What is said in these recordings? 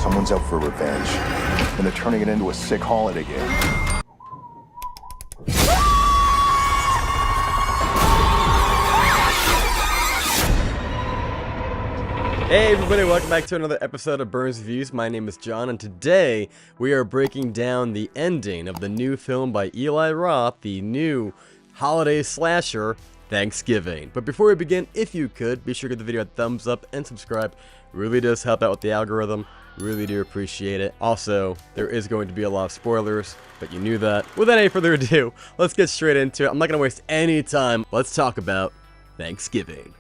Someone's out for revenge, and they're turning it into a sick holiday game. Hey everybody, welcome back to another episode of Burns Reviews. My name is John, and today we are breaking down the ending of the new film by Eli Roth, the new holiday slasher, Thanksgiving. But before we begin, if you could, be sure to give the video a thumbs up and subscribe. Really does help out with the algorithm. Really do appreciate it. Also, there is going to be a lot of spoilers, but you knew that. Without any further ado, let's get straight into it. I'm not going to waste any time. Let's talk about Thanksgiving.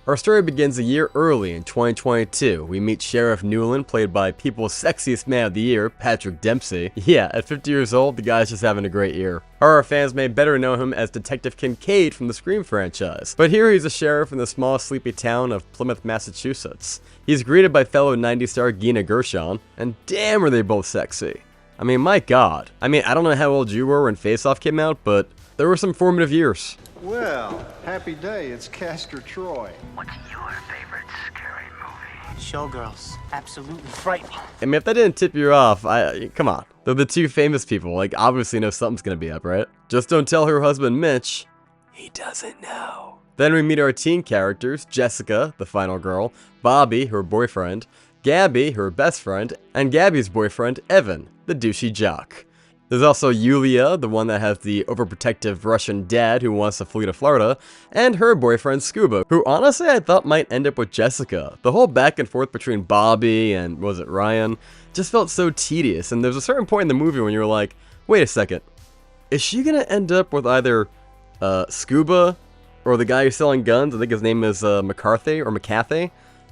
Our story begins a year early in 2022. We meet Sheriff Newlon, played by People's Sexiest Man of the Year, Patrick Dempsey. Yeah, at 50 years old, the guy's just having a great year. Horror fans may better know him as Detective Kincaid from the Scream franchise, but here he's a sheriff in the small, sleepy town of Plymouth, Massachusetts. He's greeted by fellow 90s star Gina Gershon, and damn are they both sexy. I mean, my god. I don't know how old you were when Face Off came out, but there were some formative years. Well, happy day, it's Castor Troy. What's your favorite scary movie? Showgirls. Absolutely frightening. I mean, if that didn't tip you off, come on. They're the two famous people, obviously know something's gonna be up, right? Just don't tell her husband Mitch. He doesn't know. Then we meet our teen characters, Jessica, the final girl, Bobby, her boyfriend, Gabby, her best friend, and Gabby's boyfriend, Evan, the douchey jock. There's also Yulia, the one that has the overprotective Russian dad who wants to flee to Florida, and her boyfriend Scuba, who honestly I thought might end up with Jessica. The whole back and forth between Bobby and, was it Ryan, just felt so tedious, and there's a certain point in the movie when you're like, wait a second, is she gonna end up with either Scuba or the guy who's selling guns? I think his name is McCarthy?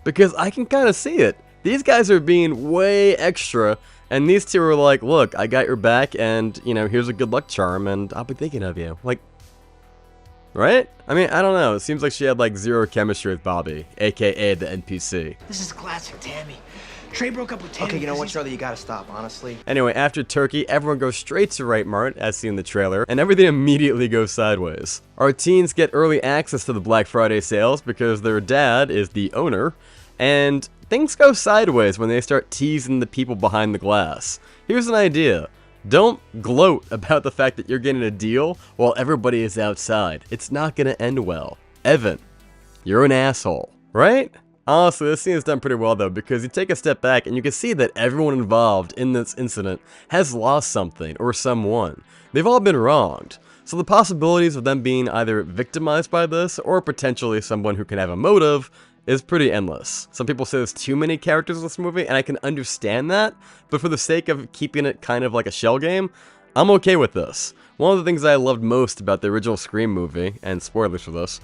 Because I can kind of see it. These guys are being way extra. And these two are like, look, I got your back, and, here's a good luck charm, and I'll be thinking of you. Right? I don't know. It seems like she had, zero chemistry with Bobby, a.k.a. the NPC. This is classic Tammy. Trey broke up with Tammy. Okay, you know what, Charlie? You gotta stop, honestly. Anyway, after Turkey, everyone goes straight to Wright Mart, as seen in the trailer, and everything immediately goes sideways. Our teens get early access to the Black Friday sales because their dad is the owner, and things go sideways when they start teasing the people behind the glass. Here's an idea. Don't gloat about the fact that you're getting a deal while everybody is outside. It's not gonna end well. Evan, you're an asshole, right? Honestly, this scene is done pretty well though, because you take a step back and you can see that everyone involved in this incident has lost something or someone. They've all been wronged. So the possibilities of them being either victimized by this or potentially someone who can have a motive is pretty endless. Some people say there's too many characters in this movie, and I can understand that, but for the sake of keeping it kind of like a shell game, I'm okay with this. One of the things I loved most about the original Scream movie, and spoilers for this,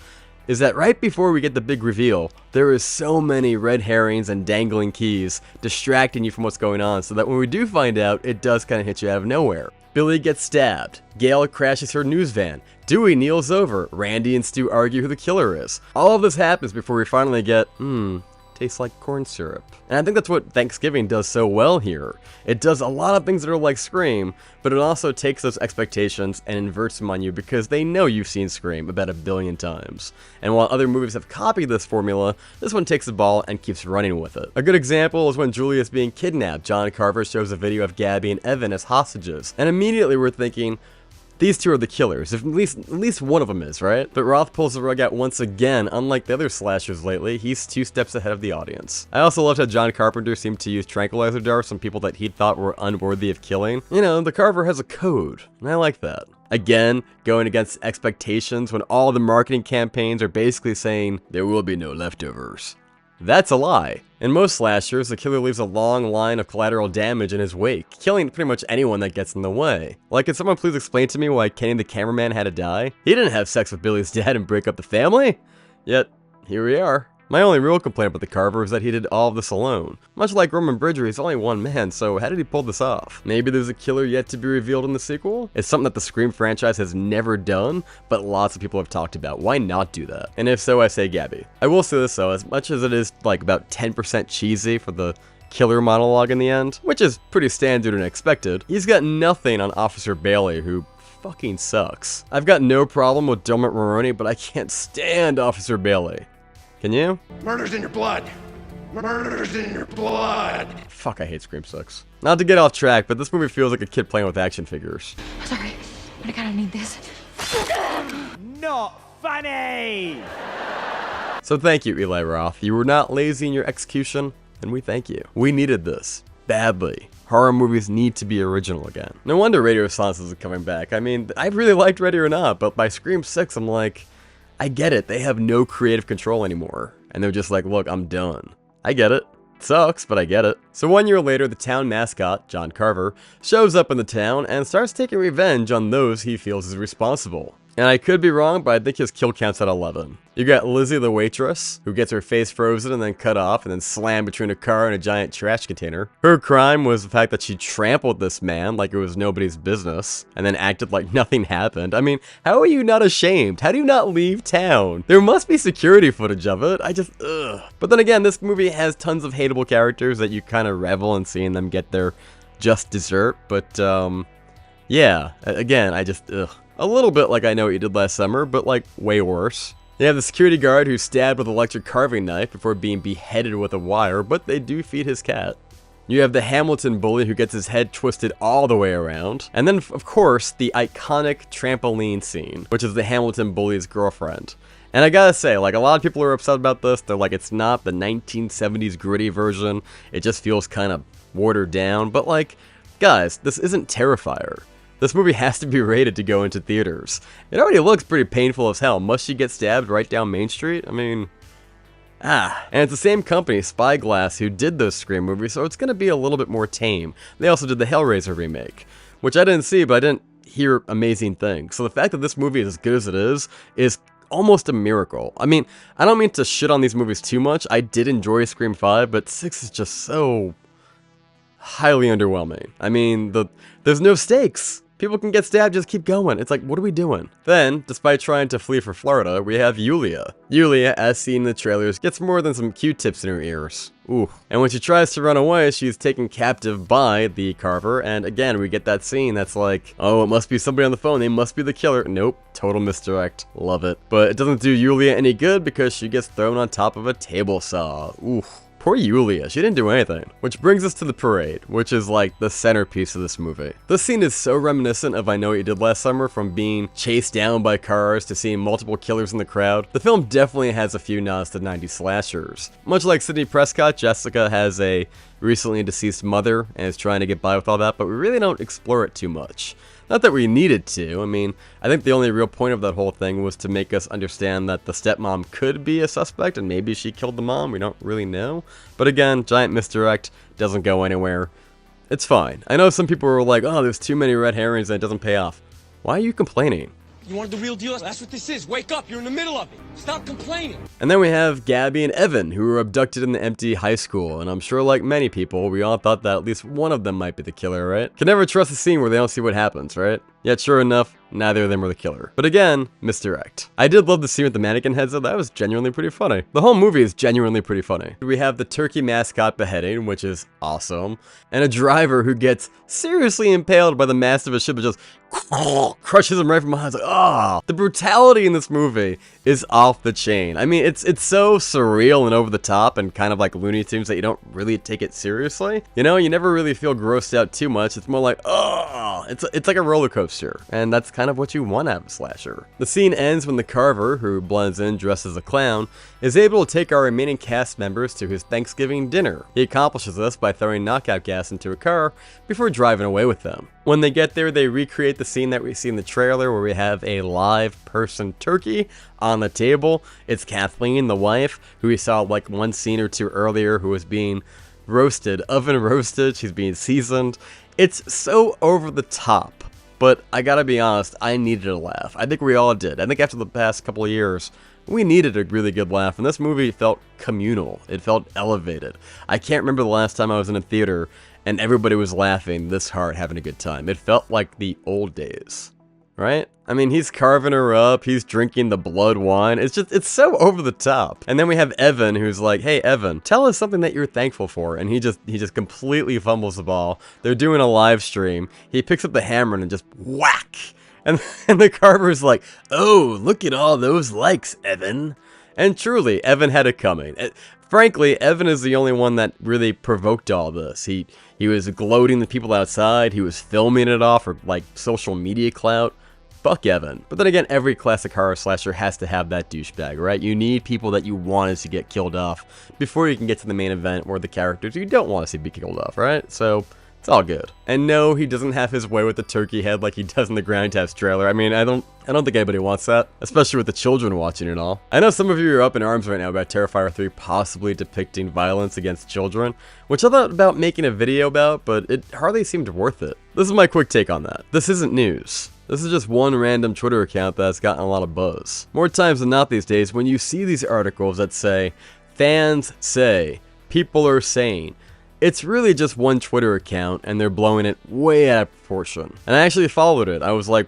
is that right before we get the big reveal, there is so many red herrings and dangling keys distracting you from what's going on, so that when we do find out, it does kind of hit you out of nowhere. Billy gets stabbed, Gail crashes her news van, Dewey kneels over, Randy and Stu argue who the killer is. All of this happens before we finally get, tastes like corn syrup. And I think that's what Thanksgiving does so well here. It does a lot of things that are like Scream, but it also takes those expectations and inverts them on you because they know you've seen Scream about 1 billion times. And while other movies have copied this formula, this one takes the ball and keeps running with it. A good example is when Julia is being kidnapped. John Carver shows a video of Gabby and Evan as hostages, and immediately we're thinking, these two are the killers, if at least one of them is, right? But Roth pulls the rug out once again. Unlike the other slashers lately, he's 2 steps ahead of the audience. I also loved how John Carpenter seemed to use tranquilizer darts on people that he thought were unworthy of killing. The Carver has a code, and I like that. Again, going against expectations when all the marketing campaigns are basically saying, there will be no leftovers. That's a lie. In most slashers, the killer leaves a long line of collateral damage in his wake, killing pretty much anyone that gets in the way. Can someone please explain to me why Kenny the cameraman had to die? He didn't have sex with Billy's dad and break up the family. Yet, here we are. My only real complaint about the Carver is that he did all of this alone. Much like Roman Bridger, he's only one man, so how did he pull this off? Maybe there's a killer yet to be revealed in the sequel? It's something that the Scream franchise has never done, but lots of people have talked about. Why not do that? And if so, I say Gabby. I will say this though, as much as it is about 10% cheesy for the killer monologue in the end, which is pretty standard and expected, he's got nothing on Officer Bailey, who fucking sucks. I've got no problem with Dermot Mulroney, but I can't stand Officer Bailey. Can you? Murder's in your blood. Murder's in your blood. Fuck, I hate Scream 6. Not to get off track, but this movie feels like a kid playing with action figures. Sorry, but I kinda need this. Not funny! So thank you, Eli Roth. You were not lazy in your execution, and we thank you. We needed this. Badly. Horror movies need to be original again. No wonder Radio Silence isn't coming back. I mean, I really liked Ready or Not, but by Scream 6, I'm like, I get it. They have no creative control anymore. And they're just like, look, I'm done. I get it. Sucks, but I get it. So 1 year later, the town mascot, John Carver, shows up in the town and starts taking revenge on those he feels is responsible. And I could be wrong, but I think his kill count's at 11. You got Lizzie the waitress, who gets her face frozen and then cut off and then slammed between a car and a giant trash container. Her crime was the fact that she trampled this man like it was nobody's business, and then acted like nothing happened. I mean, how are you not ashamed? How do you not leave town? There must be security footage of it. Ugh. But then again, this movie has tons of hateable characters that you kind of revel in seeing them get their just dessert, but, yeah, again, ugh. A little bit like I Know What You Did Last Summer, but like way worse. You have the security guard who's stabbed with an electric carving knife before being beheaded with a wire, but they do feed his cat. You have the Hamilton bully who gets his head twisted all the way around. And then, of course, the iconic trampoline scene, which is the Hamilton bully's girlfriend. And I gotta say, like, a lot of people are upset about this. They're like, it's not the 1970s gritty version. It just feels kind of watered down. But like, guys, this isn't Terrifier. This movie has to be rated to go into theaters. It already looks pretty painful as hell. Must she get stabbed right down Main Street? I mean, and it's the same company, Spyglass, who did those Scream movies, so it's gonna be a little bit more tame. They also did the Hellraiser remake, which I didn't see, but I didn't hear amazing things. So the fact that this movie is as good as it is almost a miracle. I mean, I don't mean to shit on these movies too much. I did enjoy Scream 5, but 6 is just so highly underwhelming. I mean, there's no stakes. People can get stabbed, just keep going. It's like, what are we doing? Then, despite trying to flee for Florida, we have Yulia. Yulia, as seen in the trailers, gets more than some Q-tips in her ears. Ooh. And when she tries to run away, she's taken captive by the Carver, and again, we get that scene that's like, oh, it must be somebody on the phone, they must be the killer. Nope, total misdirect. Love it. But it doesn't do Yulia any good because she gets thrown on top of a table saw. Ooh. Poor Yulia, she didn't do anything. Which brings us to the parade, which is like the centerpiece of this movie. This scene is so reminiscent of I Know What You Did Last Summer, from being chased down by cars to seeing multiple killers in the crowd. The film definitely has a few nods to 90s slashers. Much like Sidney Prescott, Jessica has a recently deceased mother and is trying to get by with all that, but we really don't explore it too much. Not that we needed to. I mean, I think the only real point of that whole thing was to make us understand that the stepmom could be a suspect and maybe she killed the mom. We don't really know. But again, giant misdirect, doesn't go anywhere. It's fine. I know some people were like, oh, there's too many red herrings and it doesn't pay off. Why are you complaining? You wanted the real deal? That's what this is. Wake up, you're in the middle of it. Stop complaining. And then we have Gabby and Evan, who were abducted in the empty high school, and I'm sure like many people, we all thought that at least one of them might be the killer, right? Can never trust a scene where they don't see what happens, right? Yet sure enough, neither of them were the killer. But again, misdirect. I did love the scene with the mannequin heads though, that was genuinely pretty funny. The whole movie is genuinely pretty funny. We have the turkey mascot beheading, which is awesome, and a driver who gets seriously impaled by the mast of a ship and just crushes him right from behind. It's like, oh, the brutality in this movie is off the chain. I mean, it's so surreal and over the top and kind of like Looney Tunes that you don't really take it seriously. You know, you never really feel grossed out too much. It's more like, oh, it's like a roller coaster, and that's kind of what you want out of a slasher. The scene ends when the Carver, who blends in dressed as a clown, is able to take our remaining cast members to his Thanksgiving dinner. He accomplishes this by throwing knockout gas into a car before driving away with them. When they get there, they recreate the scene that we see in the trailer where we have a live person turkey on the table. It's Kathleen, the wife, who we saw like one scene or two earlier, who was being roasted, oven roasted. She's being seasoned. It's so over the top, but I gotta be honest, I needed a laugh. I think we all did. I think after the past couple of years, we needed a really good laugh, and this movie felt communal. It felt elevated. I can't remember the last time I was in a theater and everybody was laughing this hard, having a good time. It felt like the old days, right? I mean, he's carving her up, he's drinking the blood wine, it's so over the top. And then we have Evan, who's like, hey Evan, tell us something that you're thankful for, and he just completely fumbles the ball. They're doing a live stream, he picks up the hammer and just whack! And the Carver's like, oh, look at all those likes, Evan. And truly, Evan had it coming. Frankly, Evan is the only one that really provoked all this. He was gloating the people outside, he was filming it off for, like, social media clout. Fuck Evan. But then again, every classic horror slasher has to have that douchebag, right? You need people that you wanted to get killed off before you can get to the main event or the characters you don't want to see be killed off, right? So, it's all good. And no, he doesn't have his way with the turkey head like he does in the Grindhouse trailer. I mean, I don't think anybody wants that, especially with the children watching and all. I know some of you are up in arms right now about Terrifier 3 possibly depicting violence against children, which I thought about making a video about, but it hardly seemed worth it. This is my quick take on that. This isn't news. This is just one random Twitter account that's gotten a lot of buzz. More times than not these days, when you see these articles that say, fans say, people are saying, it's really just one Twitter account and they're blowing it way out of proportion. And I actually followed it. I was like,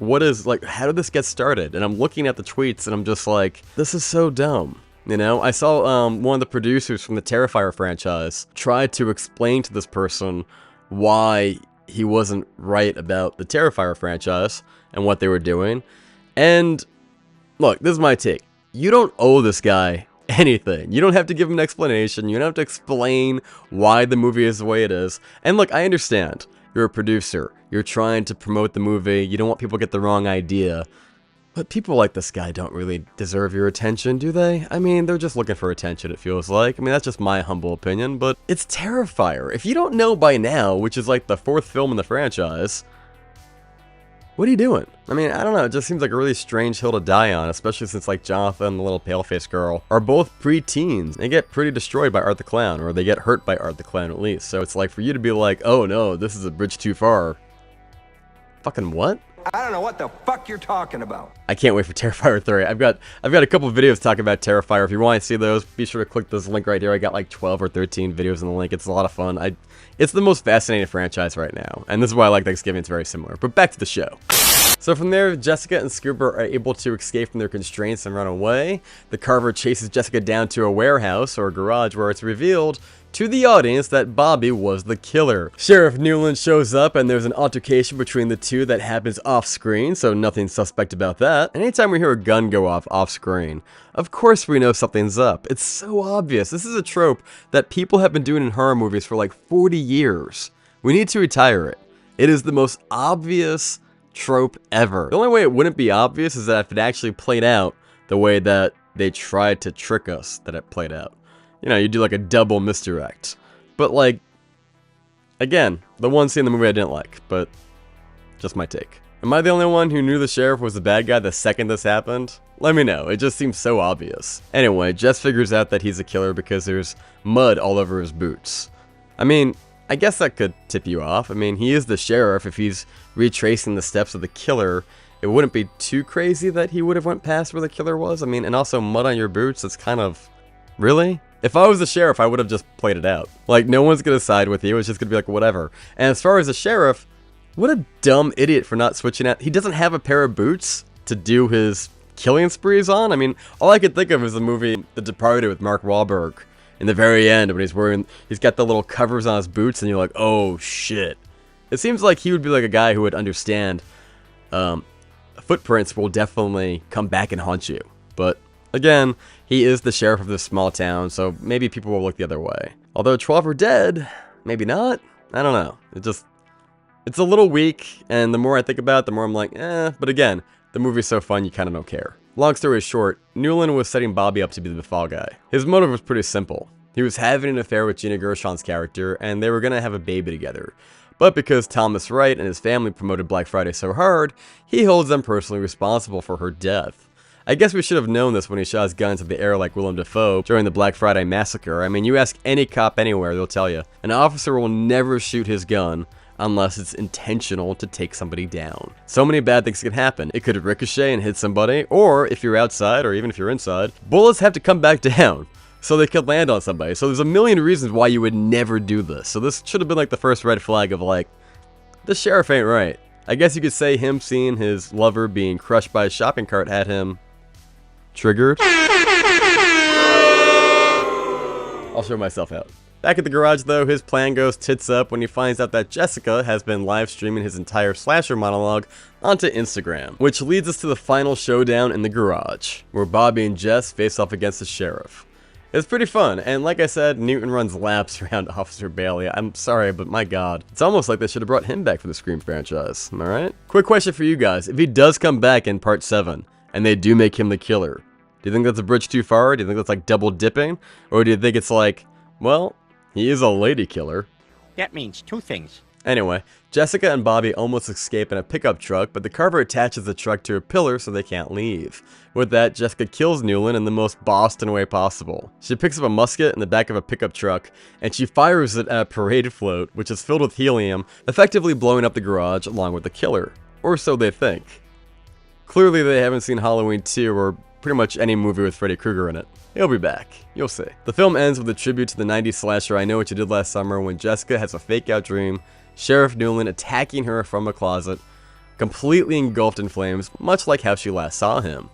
how did this get started? And I'm looking at the tweets and I'm just like, this is so dumb. You know, I saw one of the producers from the Terrifier franchise try to explain to this person why he wasn't right about the Terrifier franchise and what they were doing. And look, this is my take. You don't owe this guy anything. You don't have to give him an explanation. You don't have to explain why the movie is the way it is. And look, I understand. You're a producer. You're trying to promote the movie. You don't want people to get the wrong idea. But people like this guy don't really deserve your attention, do they? I mean, they're just looking for attention, it feels like. I mean, that's just my humble opinion, but it's Terrifier. If you don't know by now, which is like the 4th film in the franchise, what are you doing? I mean, I don't know, it just seems like a really strange hill to die on, especially since like Jonathan and the little pale-faced girl are both pre-teens. They get pretty destroyed by Art the Clown, or they get hurt by Art the Clown at least. So it's like for you to be like, oh no, this is a bridge too far. Fucking what? I don't know what the fuck you're talking about. I can't wait for Terrifier 3. I've got a couple of videos talking about Terrifier. If you want to see those, be sure to click this link right here. I got like 12 or 13 videos in the link. It's a lot of fun. It's the most fascinating franchise right now. And this is why I like Thanksgiving. It's very similar. But back to the show. So from there, Jessica and Scuba are able to escape from their constraints and run away. The Carver chases Jessica down to a warehouse or a garage where it's revealed to the audience that Bobby was the killer. Sheriff Newlon shows up and there's an altercation between the two that happens off screen, so nothing suspect about that. Anytime we hear a gun go off screen, of course we know something's up. It's so obvious. This is a trope that people have been doing in horror movies for like 40 years. We need to retire it. It is the most obvious trope ever. The only way it wouldn't be obvious is that if it actually played out the way that they tried to trick us that it played out. You know, you do like a double misdirect. But like, again, the one scene in the movie I didn't like, but just my take. Am I the only one who knew the sheriff was the bad guy the second this happened? Let me know, it just seems so obvious. Anyway, Jess figures out that he's a killer because there's mud all over his boots. I mean, I guess that could tip you off. I mean, he is the sheriff. If he's retracing the steps of the killer, it wouldn't be too crazy that he would have went past where the killer was. I mean, and also mud on your boots, it's kind of... Really? If I was the sheriff, I would have just played it out. Like, no one's gonna side with you, it's just gonna be like, whatever. And as far as the sheriff, what a dumb idiot for not switching out. He doesn't have a pair of boots to do his killing sprees on. I mean, all I could think of is the movie The Departed with Mark Wahlberg. In the very end, when he's got the little covers on his boots, and you're like, oh shit. It seems like he would be like a guy who would understand footprints will definitely come back and haunt you. But again, he is the sheriff of this small town, so maybe people will look the other way. Although 12 are dead, maybe not. I don't know. It's a little weak, and the more I think about it, the more I'm like, eh. But again, the movie's so fun, you kind of don't care. Long story short, Newlon was setting Bobby up to be the fall guy. His motive was pretty simple. He was having an affair with Gina Gershon's character, and they were going to have a baby together. But because Thomas Wright and his family promoted Black Friday so hard, he holds them personally responsible for her death. I guess we should have known this when he shot his guns in the air like Willem Dafoe during the Black Friday massacre. I mean, you ask any cop anywhere, they'll tell you. An officer will never shoot his gun unless it's intentional to take somebody down. So many bad things can happen. It could ricochet and hit somebody, or if you're outside, or even if you're inside, bullets have to come back down, so they could land on somebody. So there's a million reasons why you would never do this. So this should have been like the first red flag of like, the sheriff ain't right. I guess you could say him seeing his lover being crushed by a shopping cart had him triggered. I'll show myself out. Back at the garage though, his plan goes tits up when he finds out that Jessica has been live streaming his entire slasher monologue onto Instagram, which leads us to the final showdown in the garage, where Bobby and Jess face off against the sheriff. It's pretty fun, and like I said, Newton runs laps around Officer Bailey. I'm sorry, but my god. It's almost like they should have brought him back for the Scream franchise, am I right? Quick question for you guys. If he does come back in Part 7, and they do make him the killer, do you think that's a bridge too far? Do you think that's like double dipping? Or do you think it's like, well, he is a lady killer? That means two things. Anyway, Jessica and Bobby almost escape in a pickup truck, but the Carver attaches the truck to a pillar so they can't leave. With that, Jessica kills Newlon in the most Boston way possible. She picks up a musket in the back of a pickup truck, and she fires it at a parade float, which is filled with helium, effectively blowing up the garage along with the killer. Or so they think. Clearly they haven't seen Halloween 2 or pretty much any movie with Freddy Krueger in it. He'll be back. You'll see. The film ends with a tribute to the 90s slasher I Know What You Did Last Summer when Jessica has a fake-out dream, Sheriff Newlon attacking her from a closet, completely engulfed in flames, much like how she last saw him.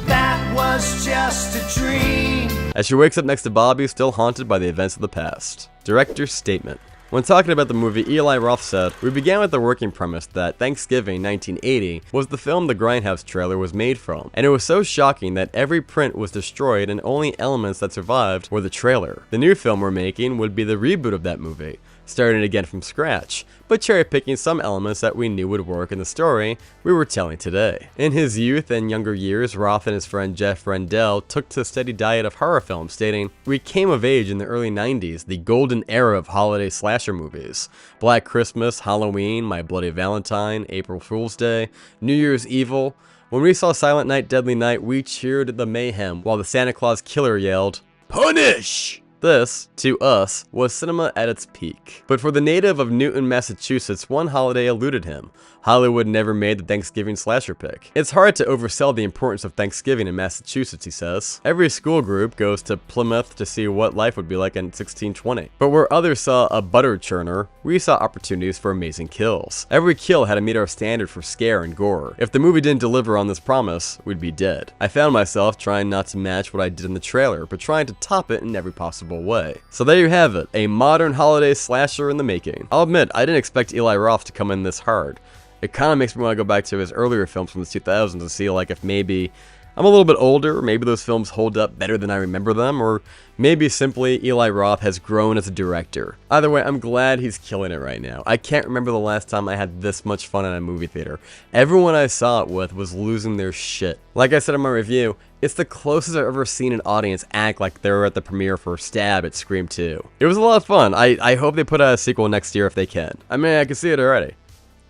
That was just a dream. As she wakes up next to Bobby, still haunted by the events of the past. Director's statement. When talking about the movie, Eli Roth said, "We began with the working premise that Thanksgiving 1980 was the film the Grindhouse trailer was made from, and it was so shocking that every print was destroyed and only elements that survived were the trailer. The new film we're making would be the reboot of that movie, starting again from scratch, but cherry-picking some elements that we knew would work in the story we were telling today." In his youth and younger years, Roth and his friend Jeff Rendell took to a steady diet of horror films, stating, "We came of age in the early 90s, the golden era of holiday slasher movies. Black Christmas, Halloween, My Bloody Valentine, April Fool's Day, New Year's Evil. When we saw Silent Night, Deadly Night, we cheered the mayhem while the Santa Claus killer yelled, 'Punish!' This, to us, was cinema at its peak. But for the native of Newton, Massachusetts, one holiday eluded him. Hollywood never made the Thanksgiving slasher pick. It's hard to oversell the importance of Thanksgiving in Massachusetts, he says. Every school group goes to Plymouth to see what life would be like in 1620. But where others saw a butter churner, we saw opportunities for amazing kills. Every kill had to meet our standard for scare and gore. If the movie didn't deliver on this promise, we'd be dead. I found myself trying not to match what I did in the trailer, but trying to top it in every possible way. So there you have it, a modern holiday slasher in the making. I'll admit, I didn't expect Eli Roth to come in this hard. It kind of makes me want to go back to his earlier films from the 2000s and see like if maybe I'm a little bit older, maybe those films hold up better than I remember them, or maybe simply Eli Roth has grown as a director. Either way, I'm glad he's killing it right now. I can't remember the last time I had this much fun in a movie theater. Everyone I saw it with was losing their shit. Like I said in my review, it's the closest I've ever seen an audience act like they were at the premiere for Stab at Scream 2. It was a lot of fun. I hope they put out a sequel next year if they can. I mean, I can see it already.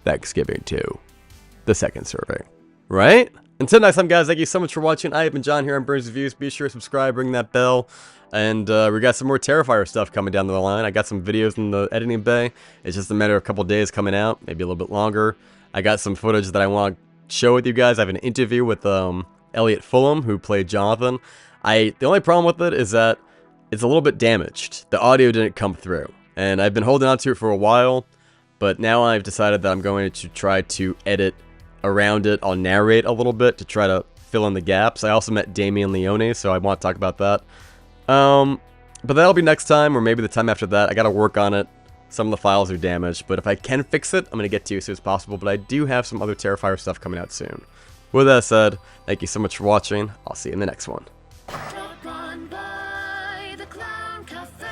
Thanksgiving 2. The second survey. Right? Until next time, guys, thank you so much for watching. I have been John here on Burns Reviews. Be sure to subscribe, ring that bell, and we got some more Terrifier stuff coming down the line. I got some videos in the editing bay. It's just a matter of a couple days coming out, maybe a little bit longer. I got some footage that I want to show with you guys. I have an interview with Elliot Fulham, who played Jonathan. The only problem with it is that it's a little bit damaged. The audio didn't come through, and I've been holding on to it for a while. But now I've decided that I'm going to try to edit around it. I'll narrate a little bit to try to fill in the gaps. I also met Damien Leone, so I want to talk about that. But that'll be next time, or maybe the time after that. I gotta work on it. Some of the files are damaged, but if I can fix it, I'm gonna get to you as soon as possible. But I do have some other Terrifier stuff coming out soon. With that said, thank you so much for watching. I'll see you in the next one. Drop on by the Clown Cafe.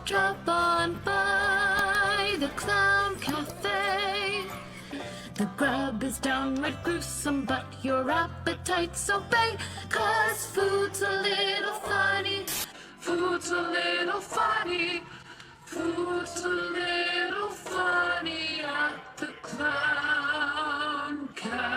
Drop on by the Clown Cafe. The grub is downright gruesome, but your appetite's obey. 'Cause food's a little funny. Food's a little funny. Food's a little funny at the Clown Cafe.